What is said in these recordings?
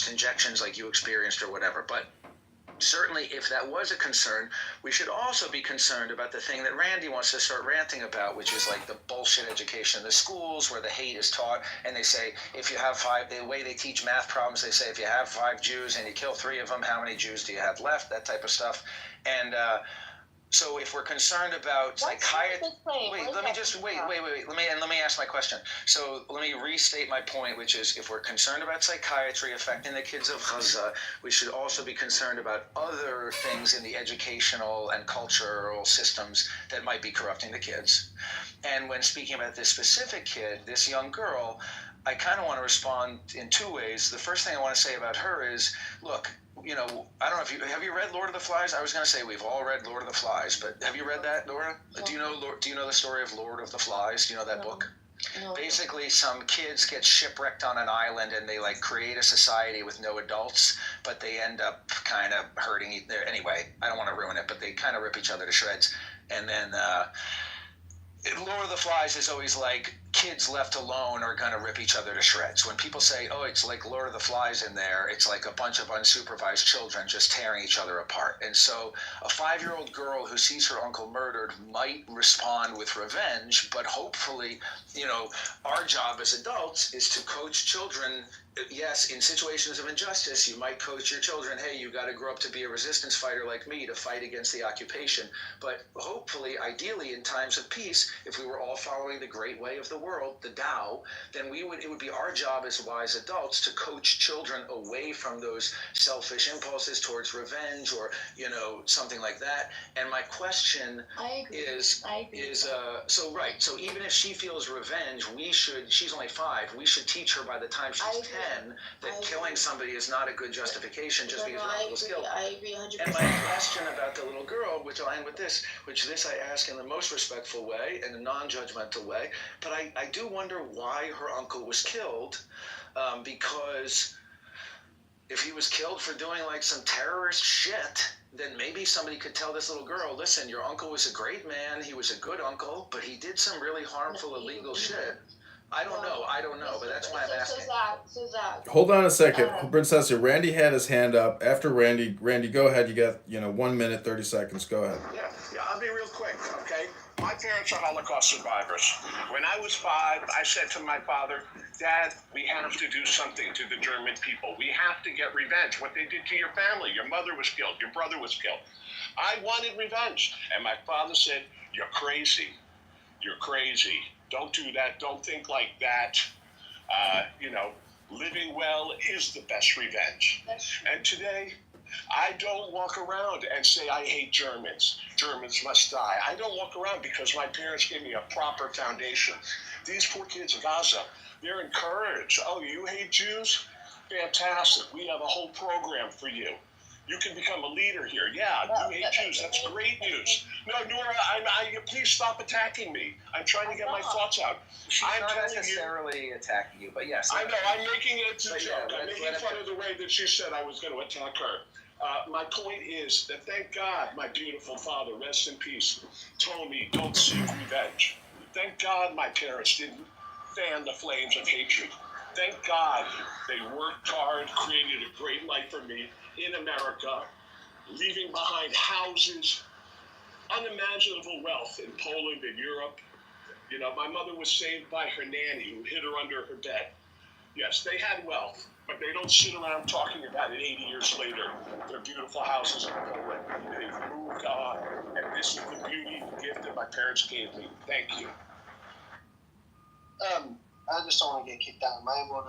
experienced injections like you experienced or whatever. But certainly, if that was a concern, we should also be concerned about the thing that Randy wants to start ranting about, which is like the bullshit education in the schools where the hate is taught. And they say, if you have five, the way they teach math problems, they say, if you have 5 Jews and you kill 3 of them, how many Jews do you have left? That type of stuff. And so if we're concerned about psychiatry, let me ask my question. So let me restate my point, which is if we're concerned about psychiatry affecting the kids of Gaza, we should also be concerned about other things in the educational and cultural systems that might be corrupting the kids. And when speaking about this specific kid, this young girl, I kind of want to respond in 2 ways. The first thing I want to say about her is, look, I don't know if have you read Lord of the Flies? I was going to say we've all read Lord of the Flies, but have you read that, Laura? No. Do you know the story of Lord of the Flies? Do you know that book? No. Basically, some kids get shipwrecked on an island and they create a society with no adults, but they end up kind of hurting each other. Anyway, I don't want to ruin it, but they kind of rip each other to shreds. And then Lord of the Flies is always like kids left alone are going to rip each other to shreds. When people say, oh, it's like Lord of the Flies in there, it's like a bunch of unsupervised children just tearing each other apart. And so a 5-year-old girl who sees her uncle murdered might respond with revenge, but hopefully, our job as adults is to coach children. Yes, in situations of injustice, you might coach your children, hey, you got to grow up to be a resistance fighter like me to fight against the occupation. But hopefully, ideally, in times of peace, if we were all following the great way of the world, the Tao, then it would be our job as wise adults to coach children away from those selfish impulses towards revenge or, something like that. And my question is so even if she feels revenge, she's only 5, we should teach her by the time she's 10 that killing somebody is not a good justification just because her was killed. I agree 100%. And my question about the little girl, which I'll end with this, I ask in the most respectful way, in a non-judgmental way, but I do wonder why her uncle was killed, because if he was killed for doing some terrorist shit, then maybe somebody could tell this little girl, listen, your uncle was a great man, he was a good uncle, but he did some really harmful, illegal shit. I don't know, but that's why I'm asking. So Zach. Hold on a second, Princess. Randy had his hand up. After Randy, go ahead. You got 1 minute, 30 seconds. Go ahead. Yeah, I'll be real quick, okay? My parents are Holocaust survivors. When I was 5, I said to my father, Dad, we have to do something to the German people. We have to get revenge. What they did to your family. Your mother was killed. Your brother was killed. I wanted revenge. And my father said, you're crazy. You're crazy. Don't do that. Don't think like that. Living well is the best revenge. And today, I don't walk around and say I hate Germans. Germans must die. I don't walk around because my parents gave me a proper foundation. These poor kids in Gaza, they're encouraged. Oh, you hate Jews? Fantastic. We have a whole program for you. You can become a leader here. Yeah, you hate Jews. That's great news. No, Nora, please stop attacking me. I'm trying to get my thoughts out. I'm not necessarily attacking you, but yes. I know. I'm making it a joke. I'm making fun of the way that she said I was going to attack her. My point is that thank God my beautiful father, rest in peace, told me don't seek revenge. Thank God my parents didn't fan the flames of hatred. Thank God they worked hard, created a great life for me in America, leaving behind houses, unimaginable wealth in Poland and Europe. My mother was saved by her nanny who hid her under her bed. Yes, they had wealth, but they don't sit around talking about it 80 years later. Their beautiful houses in Poland. They've moved on, and this is the beauty, the gift that my parents gave me. Thank you. I just don't want to get kicked out. Am I able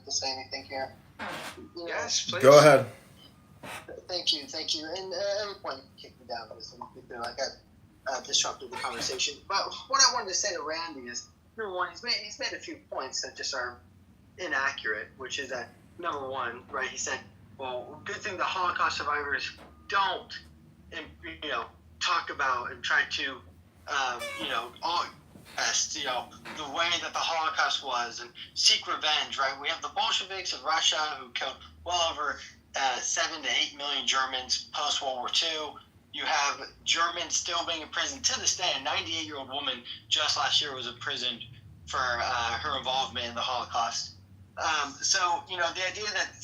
to say anything here? Yes, please. Go ahead. Thank you. And at every point, kick me down because I feel like I disrupted the conversation. But what I wanted to say to Randy is, number one, he's made a few points that just are inaccurate, which is that, number one, right, he said, well, good thing the Holocaust survivors don't, talk about and try to, the way that the Holocaust was and seek revenge, right? We have the Bolsheviks in Russia who killed well over 7 to 8 million Germans post-World War II. You have Germans still being in prison to this day. A 98-year-old woman just last year was imprisoned for her involvement in the Holocaust. The idea that